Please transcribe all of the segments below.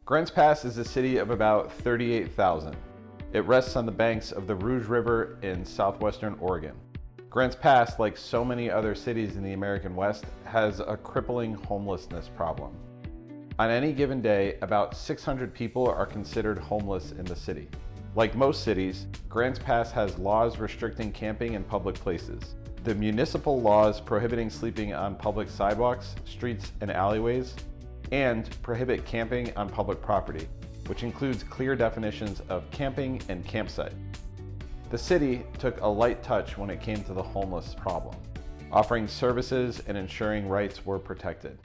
Grants Pass is a city of about 38,000. It rests on the banks of the Rouge River in southwestern Oregon. Grants Pass, like so many other cities in the American West, has a crippling homelessness problem. On any given day, about 600 people are considered homeless in the city. Like most cities, Grants Pass has laws restricting camping in public places. The municipal laws prohibiting sleeping on public sidewalks, streets, and alleyways, and prohibit camping on public property, which includes clear definitions of camping and campsite. The city took a light touch when it came to the homeless problem, offering services and ensuring rights were protected.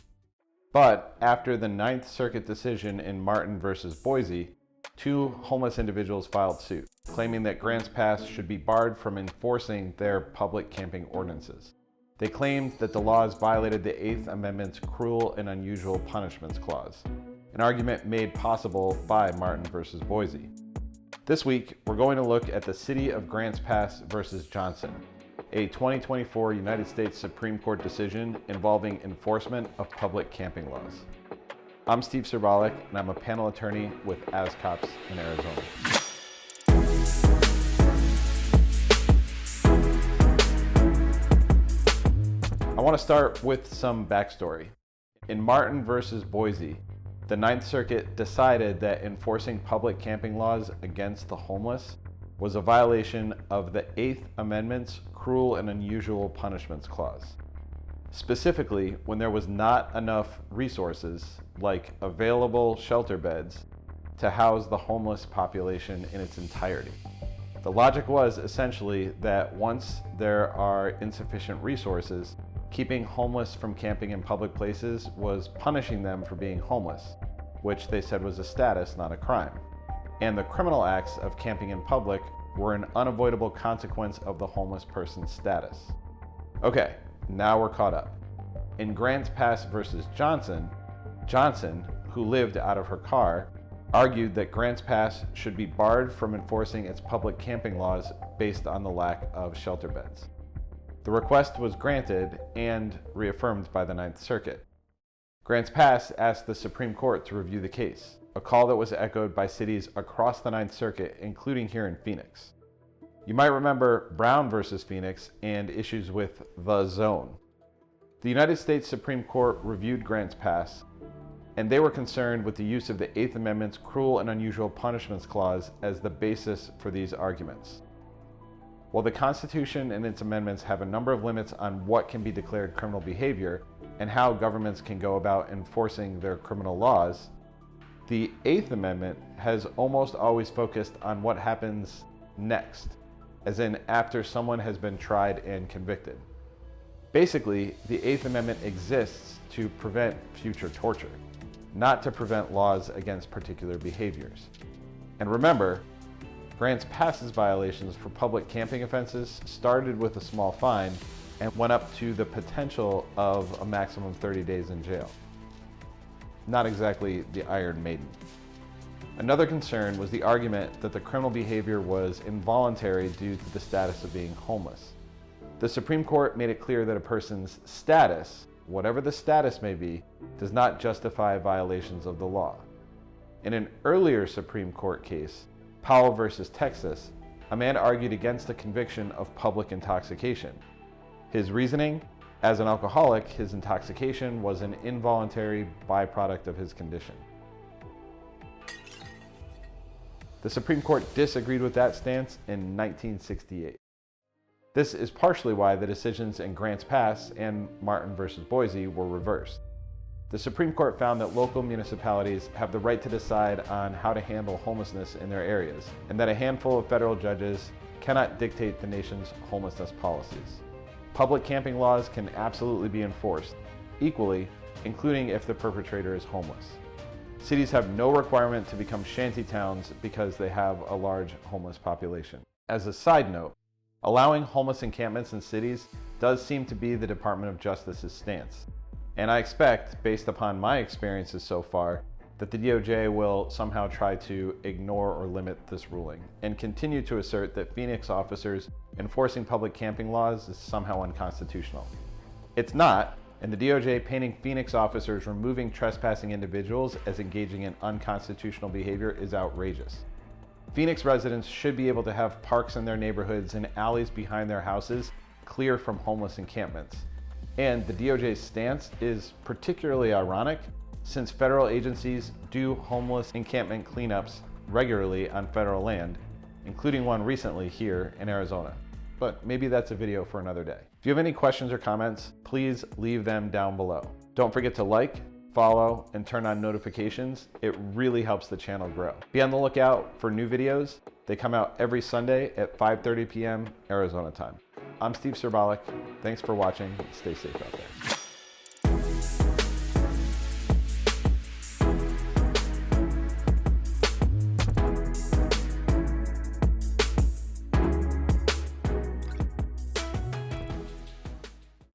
But after the Ninth Circuit decision in Martin versus Boise, two homeless individuals filed suit, claiming that Grants Pass should be barred from enforcing their public camping ordinances. They claimed that the laws violated the Eighth Amendment's cruel and unusual punishments clause, an argument made possible by Martin versus Boise. This week, we're going to look at the city of Grants Pass versus Johnson, a 2024 United States Supreme Court decision involving enforcement of public camping laws. I'm Steve Serbalik, and I'm a panel attorney with ASCOPS in Arizona. I want to start with some backstory. In Martin versus Boise, the Ninth Circuit decided that enforcing public camping laws against the homeless was a violation of the Eighth Amendment's cruel and unusual punishments clause. Specifically, when there was not enough resources, like available shelter beds, to house the homeless population in its entirety. The logic was essentially that once there are insufficient resources, keeping homeless from camping in public places was punishing them for being homeless, which they said was a status, not a crime. And the criminal acts of camping in public were an unavoidable consequence of the homeless person's status. Okay, now we're caught up. In Grants Pass versus Johnson, who lived out of her car, argued that Grants Pass should be barred from enforcing its public camping laws based on the lack of shelter beds. The request was granted and reaffirmed by the Ninth Circuit. Grants Pass asked the Supreme Court to review the case, a call that was echoed by cities across the Ninth Circuit, including here in Phoenix. You might remember Brown versus Phoenix and issues with the zone. The United States Supreme Court reviewed Grants Pass, and they were concerned with the use of the Eighth Amendment's cruel and unusual punishments clause as the basis for these arguments. While the Constitution and its amendments have a number of limits on what can be declared criminal behavior and how governments can go about enforcing their criminal laws, the Eighth Amendment has almost always focused on what happens next, as in after someone has been tried and convicted. Basically, the Eighth Amendment exists to prevent future torture, not to prevent laws against particular behaviors. And remember, Grants Pass's violations for public camping offenses started with a small fine and went up to the potential of a maximum 30 days in jail. Not exactly the Iron Maiden. Another concern was the argument that the criminal behavior was involuntary due to the status of being homeless. The Supreme Court made it clear that a person's status, whatever the status may be, does not justify violations of the law. In an earlier Supreme Court case, Powell versus Texas, a man argued against the conviction of public intoxication. His reasoning? As an alcoholic, his intoxication was an involuntary byproduct of his condition. The Supreme Court disagreed with that stance in 1968. This is partially why the decisions in Grants Pass and Martin versus Boise were reversed. The Supreme Court found that local municipalities have the right to decide on how to handle homelessness in their areas, and that a handful of federal judges cannot dictate the nation's homelessness policies. Public camping laws can absolutely be enforced, equally, including if the perpetrator is homeless. Cities have no requirement to become shanty towns because they have a large homeless population. As a side note, allowing homeless encampments in cities does seem to be the Department of Justice's stance. And I expect, based upon my experiences so far, that the DOJ will somehow try to ignore or limit this ruling and continue to assert that Phoenix officers enforcing public camping laws is somehow unconstitutional. It's not, And the DOJ painting Phoenix officers removing trespassing individuals as engaging in unconstitutional behavior is outrageous. Phoenix residents should be able to have parks in their neighborhoods and alleys behind their houses clear from homeless encampments. And the DOJ's stance is particularly ironic since federal agencies do homeless encampment cleanups regularly on federal land, including one recently here in Arizona. But maybe that's a video for another day. If you have any questions or comments, please leave them down below. Don't forget to like, follow, and turn on notifications. It really helps the channel grow. Be on the lookout for new videos. They come out every Sunday at 5:30 p.m. Arizona time. I'm Steve Cerbalic. Thanks for watching. Stay safe out there.